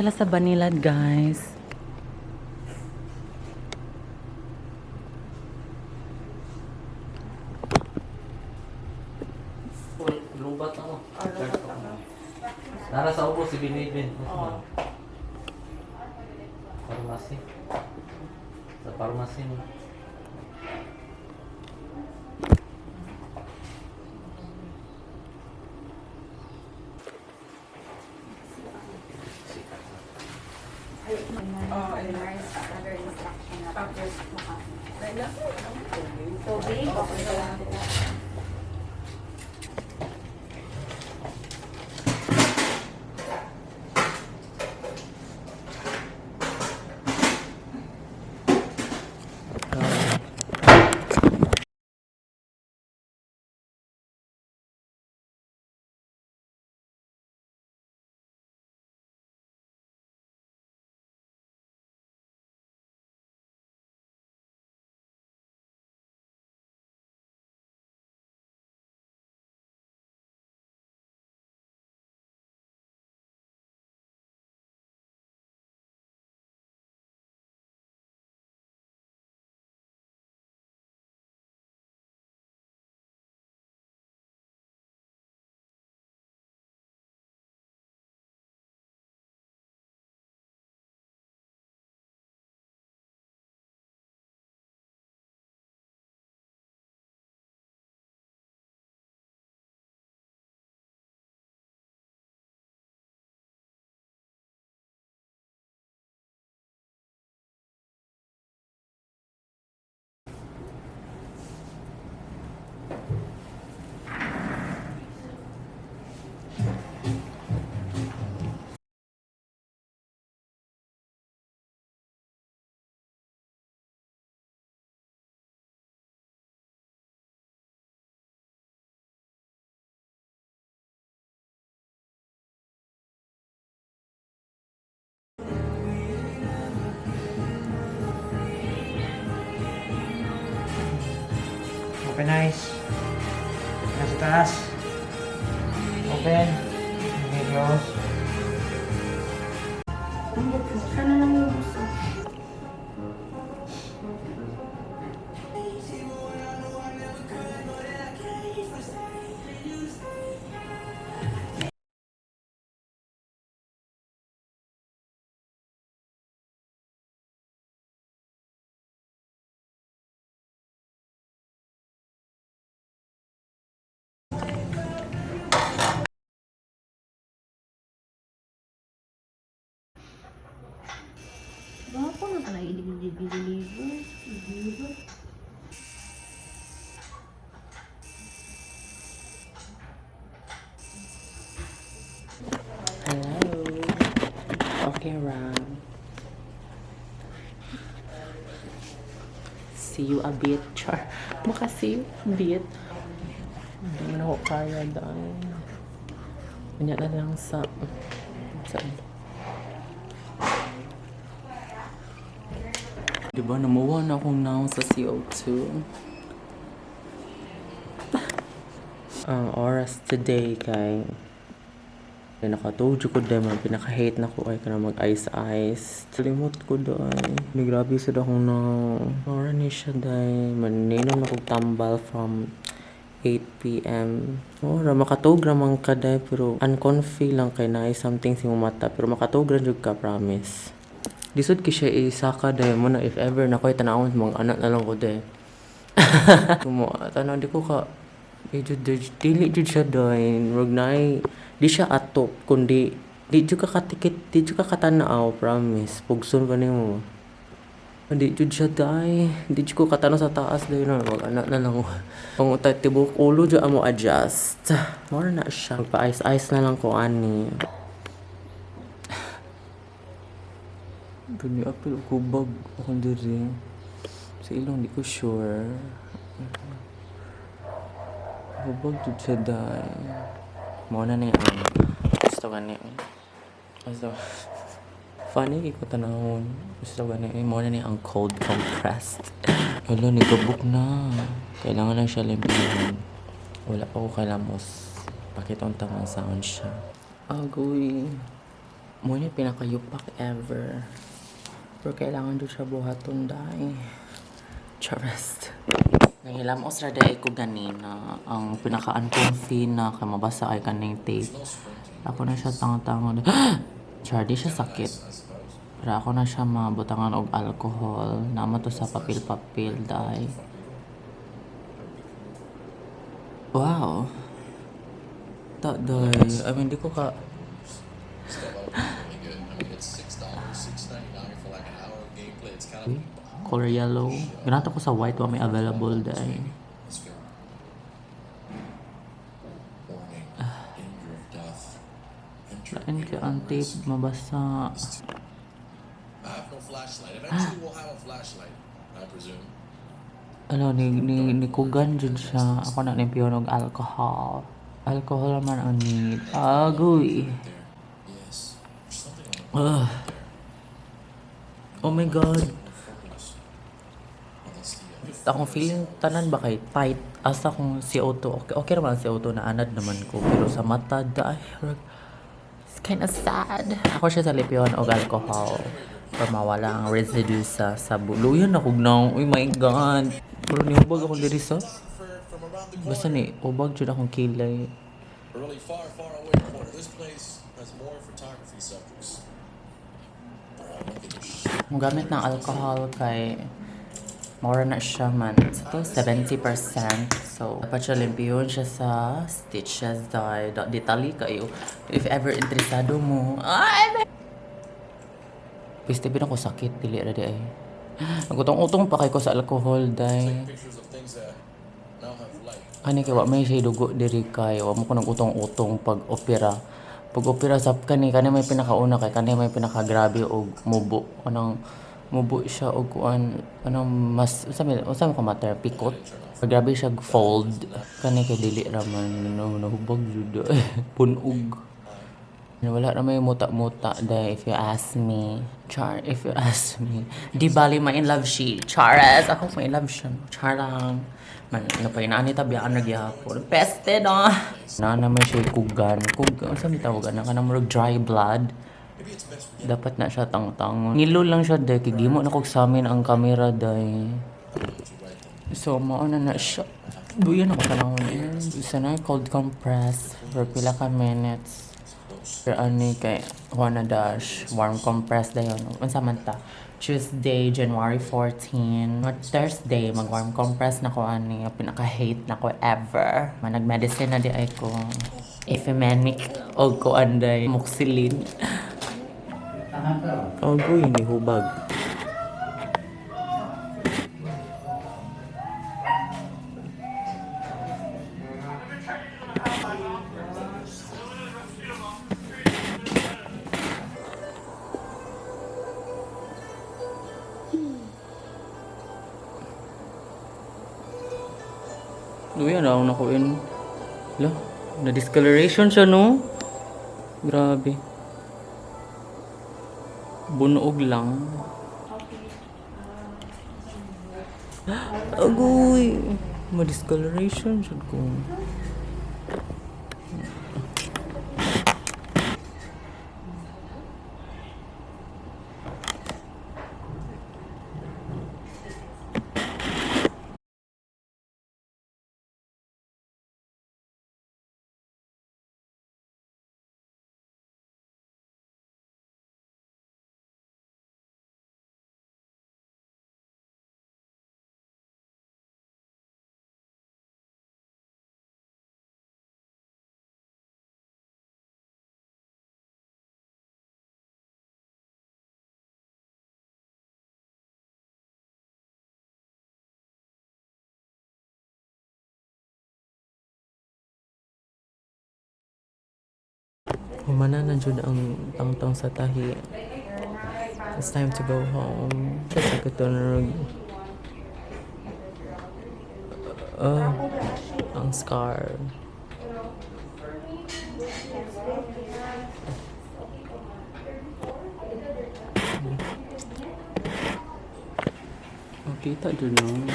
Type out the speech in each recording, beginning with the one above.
sila sa BANILAD, guys. Uy, lubat ako. Nara sa ubo si Binibin. Pharmacy. Sa pharmacy mo. Under instruction na tapos tubig. Open eyes. Nasa taas. Open. Okay, close. Ano lang yung gusto? Baka na pala i-deliver. Hello. Okay, Ram. See you a bit, Char. Makasee you a bit. Hindi mo na ako kaya dahil. Kanya na lang sa... Diba, namuha na akong now sa CO2. Ang oras today, kay... Nakatojo ko dahil pinaka-hate na ko ay ka na mag-ice-ice. Salimot ko doon. May grabe sa akong na... Oras ni siya dahil maninom na kong tambal from 8 p.m. Makatog ramang ka dahil pero uncomfy lang kay na something si mata. Pero makatog rin ka, promise. Lisod ki siya isaka dahil mo na if ever na ko'y tanawon mga anak na lang ko dahil. Tanaw di ko ka dili jud siya dahil wag na di siya atop kundi di jud ka katikit di jud ka katanaw, promise pugson ka nimo. Di jud siya dahil di jud ko katanaw sa taas dahil na wag anak na lang ko. Kung utay tibok ulo jud amo adjust. More na siya magpa-ice-ice na lang ko ani. Gani apil ko bag akong diri. Sa ilong di ko sure. Bag jud siya dahil. Mao na ni ang gusto gani. Gusto. Funny ko tanawon. Gusto gani mao na ni ang cold compressed. Hello, nagabuk na. Kailangan lang siya limpihan. Wala pa ko kalamos. Pakitong tamang sound siya. Agoy. Muna pinakayupak ever. Pero kailangan doon siya buhaton dahil. Charest. Nahilam os rada ay ko ganina. Ang pinaka-uncomfy na kay mabasa ay kaning tape. Ako na siya tang-tangon. Char, di siya sakit. Pero ako na siya mabutangan og alcohol. Nama to sa papel-papel dahil. Wow. Dahil. I mean, di ko ka... Color yellow. Ganito ko sa white wa may available dahil. Lain ka ang tape mabasa. Ano, ni kugan dyan siya. Ako na nimpiyon og alcohol. Alcohol naman ang need. Agoy. Oh my god. Akong feeling tanan ba kay tight asa kung CO2 okay naman ang CO2 na anad naman ko pero sa mata dahil it's kind of sad. Ako siya sa lipyon og alcohol para mawala ang residue sa sabulo. Yun ako na. Oh my god. Pero niubag ako diri sa basta ni ubag jud akong kilay. Really far away corner. This place has more photography subjects. Ang gamit ng alcohol kay more na siya man. Ito, 70%. So, dapat siya limpiyon siya sa stitches dahil detali kayo. If ever interesado mo. Ay! Piste bin ako sakit. Dili ra di ay. Nagutong-utong pa kay ko sa alcohol dahil. Pictures of things that now have light. Kani kay wa may siya dugo diri kay. Wa mo ko nagutong-utong pag opera. Pag opera sa kani may pinakauna kay kani may pinakagrabe og mubo. Mubo siya og kuan anong mas usami ko matter pikot. Grabe siya fold kani kay dili ra man nahubog jud punog. Wala ra may muta-muta dai if you ask me. Char, if you ask me. Di bali ma in love she. Charas ako ma in love siya. Charang. Man napainaan ni tabiyaan na gyapon. Peste na. Na naman siya kugan. Kugan sa tawagan na kanang murag dry blood. Dapat na siya tang-tang. Ngilo lang siya dahil kigimo na kog sa amin ang camera dahil. So, mauna na siya. Buyan ako panahon yun. Isa na cold compress for pila ka minutes. Pero ani kay Juana Dash, warm compress dayon. Unsa man ta? Tuesday, January 14. Thursday, mag-warm compress na ko ani. Pinaka-hate na ko ever. Manag-medicine na di ay ko. Efemenic o ko anday. Moxilin. Agoy, ni hubag. Uy, ano ako nakuin? Hala, na-discoloration siya, no? Grabe. Bunog lang. Agoy! Ma-discoloration siya ko. Humana na jud ang tangtang sa tahi. It's time to go home. Kasi katunog. Ang scar. Kita dun no.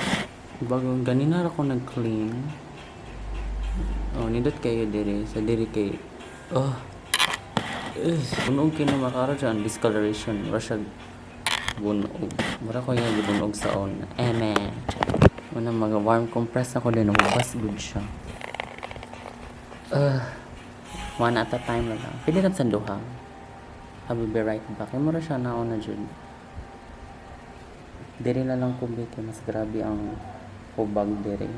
Bagong ganina ra ko nag-clean. Oh, nindot kayo dire sa diri kay Bunog kini makara dyan, discoloration. Mura siya bunog. Mura ko yung bunog sa on. Muna mag-warm compress ako din. Nabukas good siya. One at a time na lang. Pwede lang sanduha. I will be right back. Ay mura siya naon na dyan. Diri na lang kubik. Mas grabe ang hubag diri.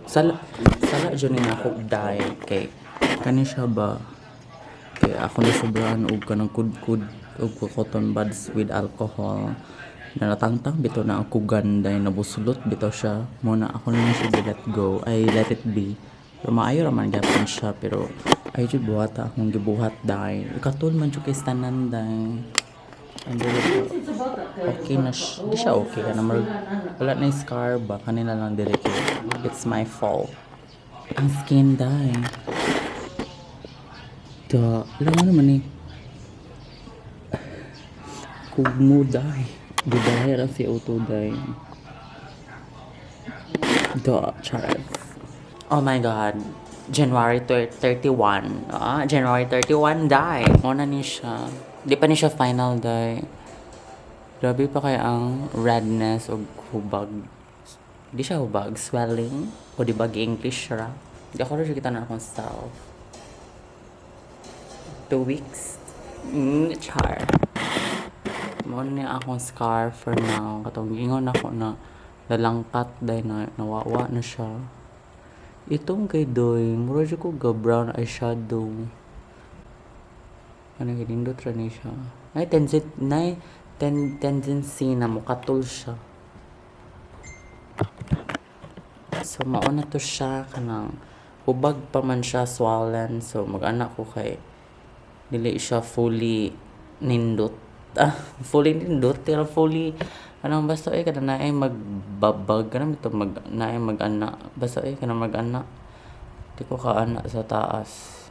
Sala dyan na ako dahil kay kani siya ba kay ako na sobrang og kanang kud-kud og cotton buds with alcohol na natangtang bito na ako ganda nabusulot bito siya muna ako na siya let go I let it be pero maayo raman gyapon siya pero ay jud buhata akong gibuhat dahil ikatul man jud kay tanan dahil okay na siya. Di siya okay. Wala na yung scar ba? Kanina lang direct. It's my fault. Ang skin dye. Alam mo naman eh. Kugmo dye. Dye lang si auto dye. Charles. Oh my God. January 31. January 31 dye. Muna ni siya. Di pa ni siya final dye. Grabe pa kaya ang redness o hubag. Di siya hubag. Swelling. O di ba English siya. Di ako rin siya kita na akong self. 2 weeks. Char. Muna niya akong scar for now. Katong ingon ako na lalangkat dahil na nawawa na siya. Itong kay Doy. Mura siya ko brown eyeshadow. Ano ginindot ra ni siya. Ay tendency na mukatul siya. So mauna to siya kanang hubag pa man siya swollen so mag-anak ko kay dili siya fully nindot. Fully nindot pero fully anong basta kada na ay magbabag kanang ito na ay mag-anak basta kanang mag-anak di ko ka-anak sa taas.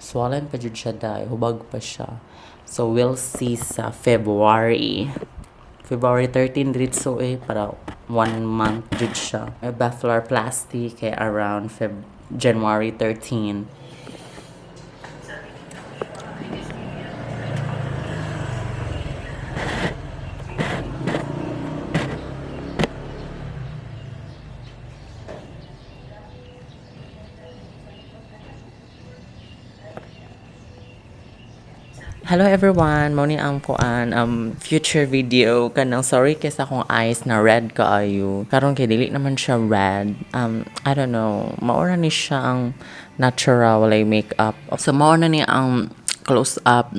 Swollen pa jud siya dahil hubag pa siya. So we'll see sa February 13 dito para 1 month jud siya. Blepharoplasty kay around January 13. Hello everyone, mo ni ang kuan future video kanang sorry kaysa akong eyes na red kaayo. Karon kay dili naman siya red. I don't know, maura ni siya ang natural walay makeup. So maura ni ang close up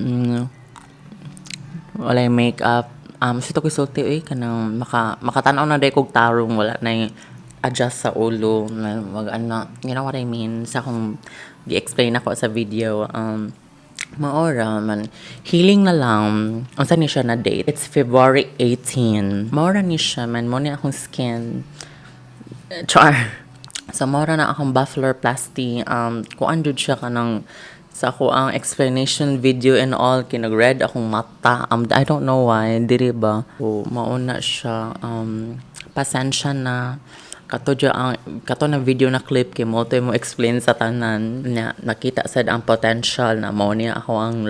walay makeup. So to kisulti kanang makatan-aw na day kog tarong wala na adjust sa ulo na mag-ano, you know what I mean sa akong gi-explain ako sa video. Maora man healing na lang ang sa ni siya na date it's February 18 maora ni siya man mo ni akong skin char so maora na akong blepharoplasty kuan jud siya kanang sa ako ang explanation video and all kinag-red akong mata I don't know why diri ba so mauna siya pasensya na kato na video na clip kay mo explain sa tanan na nakita sad ang potential na mo niya akong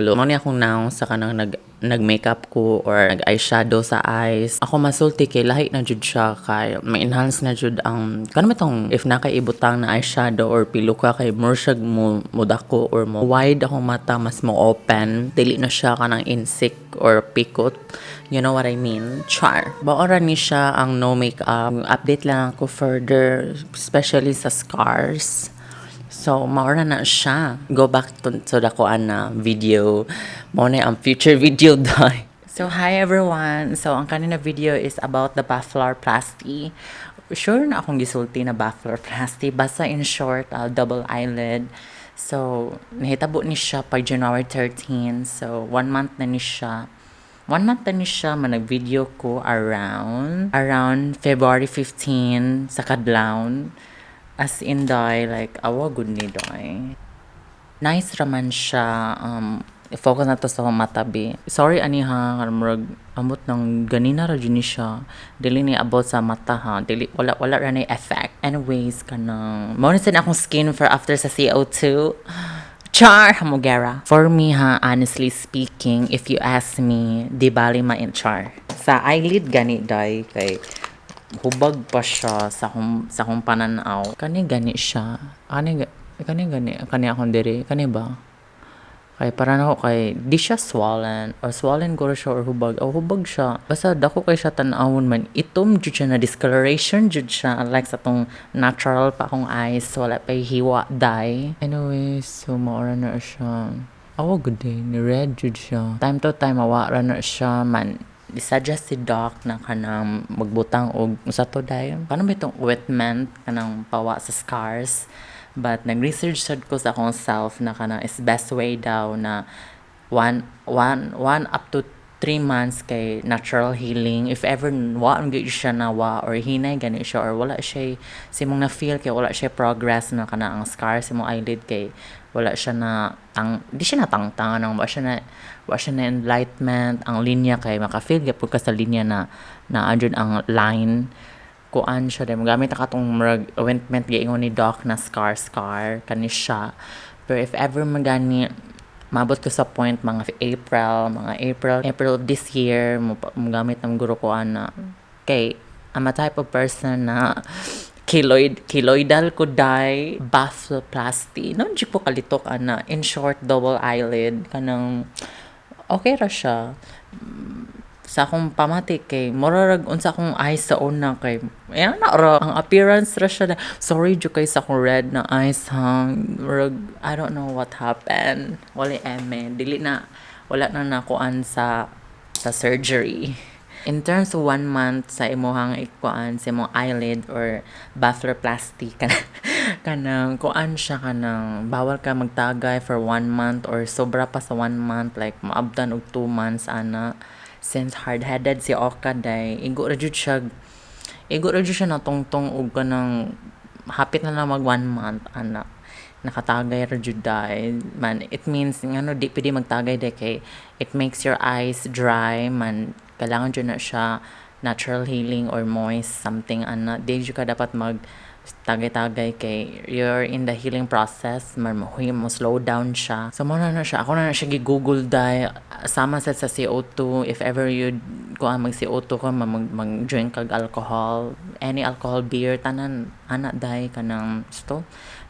now sa kanang nag-makeup ko or nag-eyeshadow sa eyes. Ako masulti kay lahi na jud siya kay ma-enhance na jud ang kanang itong if nakaibutang na eyeshadow or piluka kay more siya mo dako or mo wide akong mata mas mo open dili na siya kanang insik or pikot. You know what I mean? Char. Baora ni siya ang no makeup. Update lang ako further, especially sa scars. So, maura na siya. Go back to dakuan na video. Mo na ang future video dahil. So, hi everyone. So, ang kanina video is about the blepharoplasty. Sure na akong gisulti na blepharoplasty. Basta in short, double eyelid. So, nahitabo ni siya pag January 13. So, 1 month na ni siya. 1 month na ni siya, manag-video ko around February 15 sa Kadlaw. As in, like, awa good ni doy. Nice raman siya. focus na to sa matabi. Sorry ani ha, murag amot ng ganina ra jud ni siya. Dili ni abot sa mata ha. Dili wala ra na effect. Anyways, kanang mo na akong skin for after sa CO2. Char hamogera. For me ha, honestly speaking, if you ask me, di bali ma in char. Sa eyelid gani day kay hubag pa siya sa akong pananaw. Kani gani siya. Kani akong diri. Kani ba? Kay para na ako kay di siya swollen or swollen ko siya or hubag siya basta dako kay siya tan-awon man itom jud siya na discoloration jud siya like sa tong natural pa akong eyes wala pa hiwa dye. Anyways, so maura na siya good day ni red jud siya time to time awara na siya man suggest si doc na kanang magbutang og usa to dye paano ba itong ointment kanang pawa sa scars. But nag-research sad ko sa akong self na kana is best way daw na 1 up to 3 months kay natural healing. If ever gyud siya nawa or hinay gani siya or wala siya simong na feel kay wala siya progress na kana ang scar simong eyelid kay wala siya na di siya natangtang nang wa siya na enlightenment ang linya kay maka-feel gyud ka sa linya na adjud ang line kuan siya dahil magamit na katong ointment giingon ni doc na scar kani siya. Pero if ever magani mabot ko sa point mga April this year magamit ng guro ko na kay I'm a type of person na keloidal ko dye Blepharoplasty non di po kalitok ana in short double eyelid kanang okay ra siya sa akong pamati kay morarag unsa akong eyes sa una kay ayan na ra ang appearance ra siya sorry jo kay sa akong red na eyes hang I don't know what happened wala wala na nakuan sa surgery. In terms of 1 month sa imuhang ikuan sa imong eyelid or Blepharoplasty kanang kuan siya kanang bawal ka magtagay for 1 month or sobra pa sa 1 month like maabdan og 2 months ana. Since hard-headed si Oka day, igo ra jud siya na tungtong og kanang hapit na lang mag 1 month ana. Nakatagay ra jud day. Man, it means ngano di pwede magtagay day kay it makes your eyes dry man. Kailangan jud na siya natural healing or moist something ana. Di jud ka dapat mag tagay-tagay kay you're in the healing process mo slow down siya. So mo na siya ako na siya gi-google dai sama sa CO2 if ever you go mag CO2 ko mag-drink kag alcohol any alcohol beer tanan ana dai kanang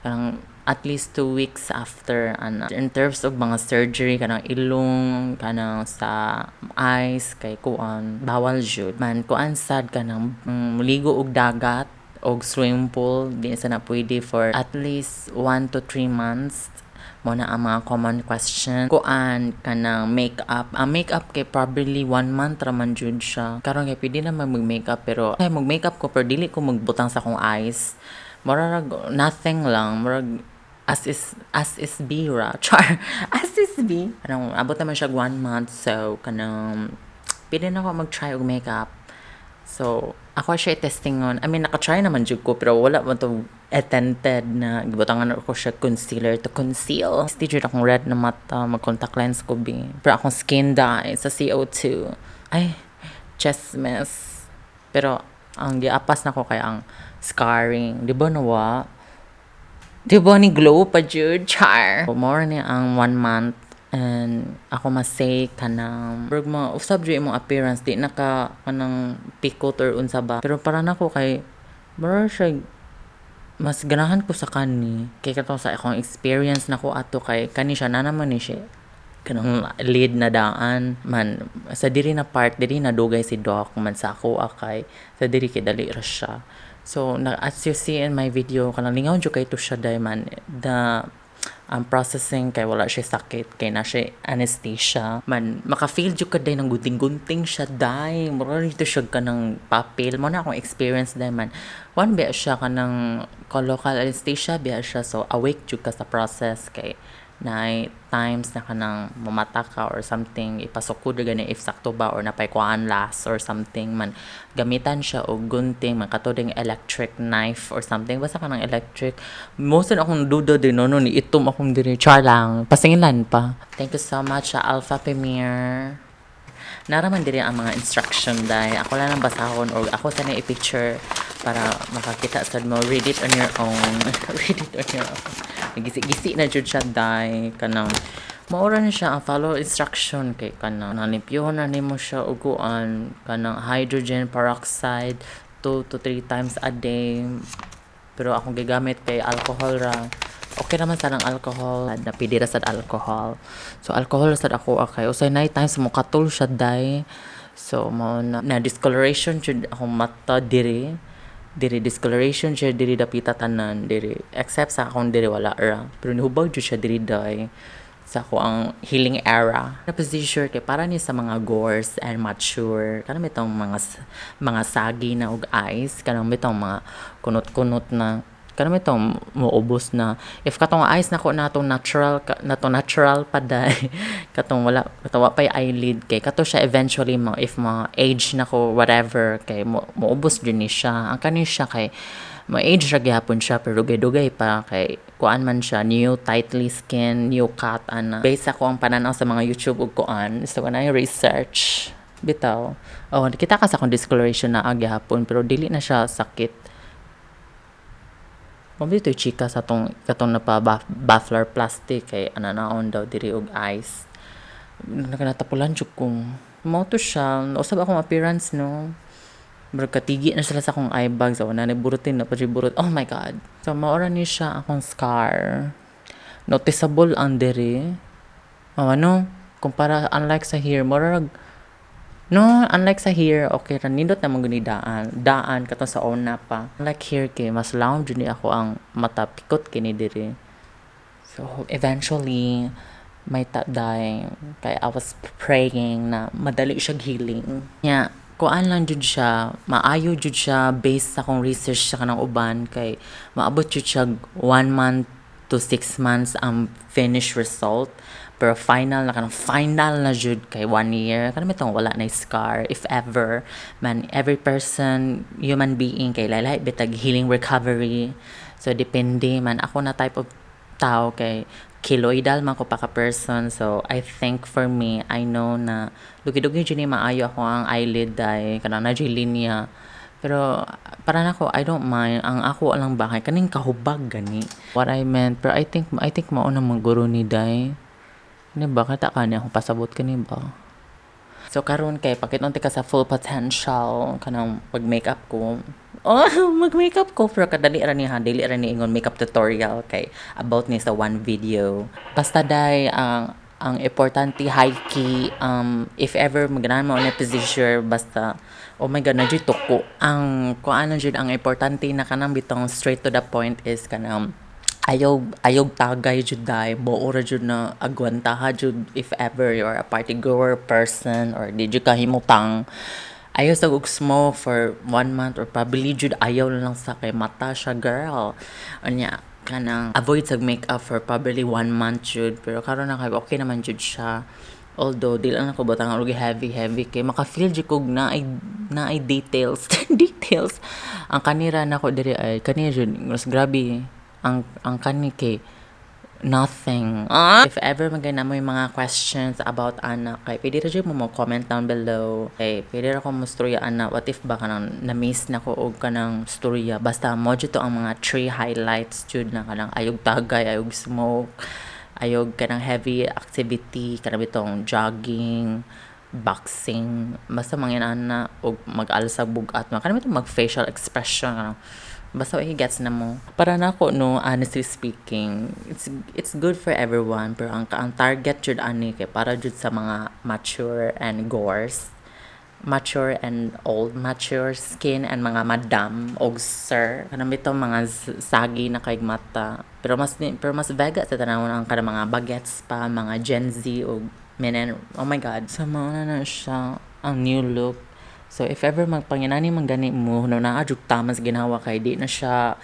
kanang at least 2 weeks after ana. In terms of mga surgery kanang ilong kanang sa eyes kay kuan bawal jud man kuan sad kanang muligo og dagat og swimming pool di sa na pwede for at least 1 to 3 months mo na ang mga common question kuan kanang makeup ang makeup kay probably 1 month raman jud siya karon kay pwede na mag-makeup pero kay mag-makeup ko pero dili ko magbutang sa akong eyes murag nothing lang murag as is be ra char as is be kanang abot naman siya 1 month so kanang pwede na ako mag-try og makeup. So, ako siya testing on. I mean, naka-try naman jud ko pero wala mo to attempted na gibutangan ako siya concealer to conceal. Still jud akong red na mata, mag-contact lens ko bi. Pero akong skin dye sa CO2. Ay, chest mess. Pero ang giapas na ko kay ang scarring. Di ba nawa? Di ba ni glow pa jud? Char! More ni ang 1 month. And ako masay kanang berg mga usab jud imong appearance di naka kanang pikot or unsa ba pero para nako kay mura siya mas ganahan ko sa kani kay katong sa akong experience nako ato kay kani siya na naman ni siya kanang lead na daan man sa diri na part diri na dugay si doc man sa ako akay sa diri kay dali ra siya so as you see in my video kanang lingaw jud kay to siya day man ang processing kay wala siya sakit kay na siya anesthesia man maka-feel jud ka day ng gunting-gunting siya day mura dito siya ka ng papel mo na akong experience day man biya siya ka ng local anesthesia biya siya so awake jud ka sa process kay na times na kanang mamata ka or something, ipasukod gani if sakto ba or napay kuan last or something man, gamitan siya og gunting man katuding electric knife or something, basta kanang electric. Most akong dudo din no ni itom akong diri char lang pasingilan pa. Thank you so much sa Alphapremier. Naraman diri ang mga instruction dai. Ako lang ang basahon or ako sa na i-picture para makakita sad mo. Read it on your own. Read it on your own. Gisi-gisi na jud siya dai kanang maura na siya ang follow instruction kay kanang nalimpyohon na nimo siya uguan kanang hydrogen peroxide 2 to 3 times a day. Pero akong gigamit kay alcohol ra. Okay naman sa ng alcohol, napidira sa alcohol. So, alcohol sa ako okay. Usay night times mo katul siya day. So, mo na discoloration siya akong mata diri. Diri discoloration siya diri dapita tanan diri. Except sa akong diri wala ra. Pero nihubag siya diri day. Sa ako ang healing era. Na position kay para ni sa mga gores and mature. Kanang mitong mga sagi na og eyes. Kanang mitong mga kunot-kunot na kanang itong muubos na if katong eyes nako natong natural pa dai katong wala katawa pa eyelid kay kato siya eventually mo if mo age nako whatever kay muubos din ni siya ang kani siya kay mo age ra gyapon siya pero dugay-dugay pa kay kuan man siya new tightly skin new cut ana based ako ang pananaw sa mga YouTube ug kuan so kana research bitaw kita ka sa discoloration na agyapon pero dili na siya sakit. Mabito yung chika sa katong napa Blepharoplasty kay ananaon daw diri og eyes. Nakanatapulan jud kong mao to siya. Usab akong appearance no. Berkatigi na sila sa akong eye bags. So, naniburutin na pajiburot. Oh my God. So, maura ni siya akong scar. Noticeable ang diri. Ano? Kumpara unlike sa hair. No, unlike sa hair, okay, nindot na mong daan katong sa una pa. Unlike hair kay, mas lounge ni ako ang mata pikot kini diri. So, eventually, may taday, kay I was praying na madali siya healing. Yeah, kuan lang jud siya, maayo jud siya based sa akong research sa kanang uban, kay maabot jud siya 1 month to 6 months ang finished result. Pero final na jud kay 1 year kanang mitong wala na scar if ever man every person human being kay lahi bitag healing recovery so depende man ako na type of tao kay kiloidal man ko pa ka person so I think for me I know na dugi-dugi jud ni maayo ako ang eyelid dai kanang na linya pero para nako I don't mind ang ako lang ba kay kaning kahubag gani what I meant pero I think mao na mga guro ni dai ni ba kita kani akong pasabot kani ba so karon kay pakiton ka sa full potential kanang pag makeup ko mag makeup ko pero kadali ra ni dili ra ni ingon makeup tutorial kay about ni sa one video basta dai ang importante high key if ever maganahan mo na position basta oh my God na jud tuko ang kuan jud ang importante na kanang bitong straight to the point is kanang ayog tagay jud dai buora jud na agwantaha jud if ever you're a party goer person or did you kahimutang ayaw sa og smoke for 1 month or probably jud ayaw lang sa kay mata siya girl anya kanang avoid sa makeup for probably 1 month jud pero karon na kay okay naman jud siya although dili lang ako butang og heavy kay maka-feel jud kog na ay details ang kanira nako diri ay kanira jud mas grabe ang kani kay nothing. If ever magana mo yung mga questions about anak kay pwede ra jud mo comment down below kay pwede ra ko mo storya anak what if ba kanang na-miss na ko og kanang storya basta mo jud to ang mga 3 highlights jud na kanang ayog tagay ayog smoke ayog kanang heavy activity kanang bitong jogging boxing basta manginana og mag-alsa bugat kanang bitong mag facial expression kanang basta he gets na mo para nako no honestly speaking it's good for everyone pero ang target jud ani kay para jud sa mga mature and gores mature and old mature skin and mga madam og sir kanang bitaw mga sagi na kay mata pero mas vega sa tanawon ang kanang mga bagets pa mga Gen Z og men oh my God sa mga na siya ang new look So if ever magpanginani man gani mo no naa jud tamas ginawa kay di na siya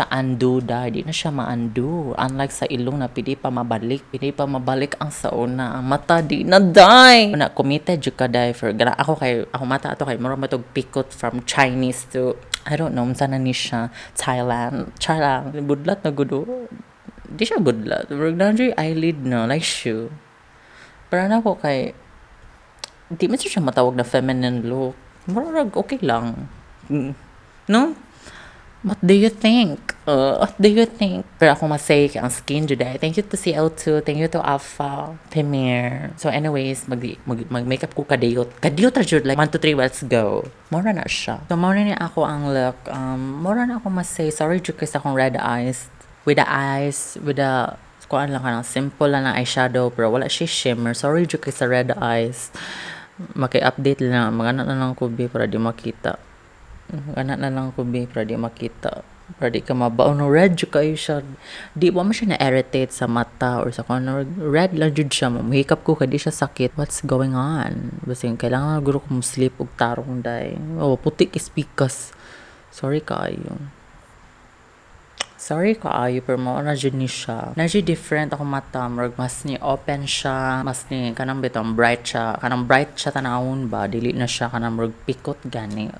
undo di na siya ma-undo. Unlike sa ilong na pidi pa mabalik ang sauna. Ang mata di na die. Na committed jud ka die for gana ako mata ato kay mura matog pikot from Chinese to I don't know unsa na ni siya Thailand. Charang budlat na gudo. Di siya budlat. Murag na eyelid no like shoe. Pero na ko kay di man siya matawag na feminine look. Murag okay lang. No? What do you think? What do you think? Pero ako masay ang skin today. Thank you to CL2. Thank you to Alphapremier. So anyways, mag-makeup ko kadiyot. Kadiyot ra jud like 1, 2, 3, let's go. Mura na siya. So mura ni ako ang look. Mura na ako masay. Sorry jud kasi akong red eyes. With the kuan lang ka ng simple lang na eyeshadow pero wala siya shimmer. Sorry jud kasi sa red eyes. Maki-update lang. Mag-anak na lang ko be para di makita. Para di ka mabaw. No, red jud kayo siya. Di ba mo siya na-irritate sa mata or sa corner. Red lang jud siya. Mahikap ko kadi siya sakit. What's going on? Basta kailangan guro ko sleep og tarong day. Oh, puti kispikas. Sorry kaayo. Pero mo na jud ni siya. Na jud different ako mata. Murag mas ni open siya. Mas ni kanang bitong bright siya. Kanang bright siya tanawon ba. Dili na siya kanang murag pikot gani.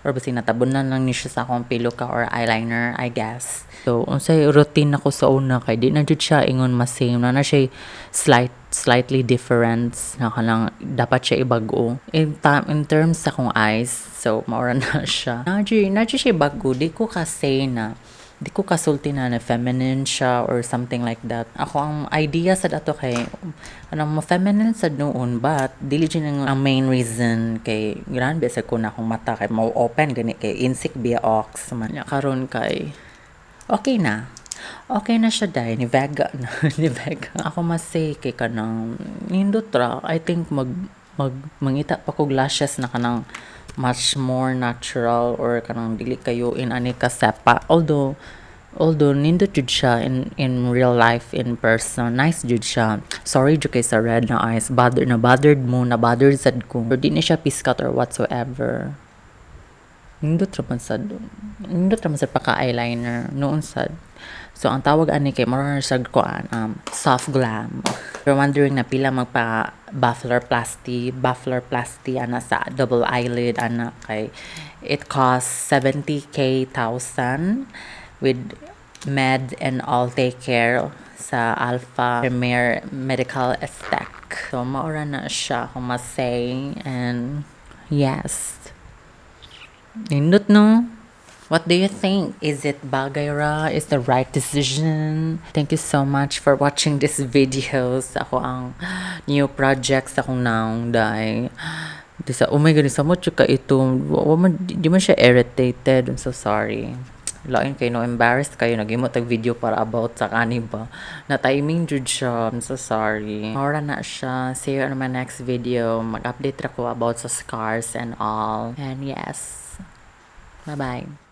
Or basi natabunan lang ni siya sa akong piluka or eyeliner, I guess. So, unsay routine ako sa una kay di na jud siya ingon mas same. Na siya slightly different na kanang dapat siya ibago. In terms sa akong eyes, so maura na siya. Na jud siya bago. Di ko kasulti na feminine siya or something like that. Ako ang idea sa dato kay anong ma-feminine sad noon but dili dyan ang main reason kay grabe sa ko na akong mata kay mau-open gani kay insik biya ox man karon kay okay na siya dahil ni Vega ako masay kay kanang nindot ra I think mangita pa kog lashes na kanang much more natural or kanang dili kayo in ani ka sepa although nindot jud siya in real life in person nice jud siya sorry jud kay sa red na eyes bothered sad ko pero di na siya piskat or whatsoever nindot raman sad paka eyeliner noon sad so ang tawag ani kay mura na siya kuan soft glam. You're wondering na pila magpa Blepharoplasty ana sa double eyelid ana kay it costs 70,000 with med and all take care sa Alphapremier medical aesthetic. So maura na siya kung masay and yes. Nindot no? What do you think? Is it bagay ra? Is the right decision? Thank you so much for watching this videos. Ako ang new projects akong naong dahil. Oh my God, sa mo ka ito. Di man siya irritated. I'm so sorry. Lain kayo, no, embarrassed kayo. Nag-imot video para about sa kani ba. Na timing jud siya. I'm so sorry. Ora na siya. See you in my next video. Mag-update ako about sa scars and all. And yes. Bye-bye.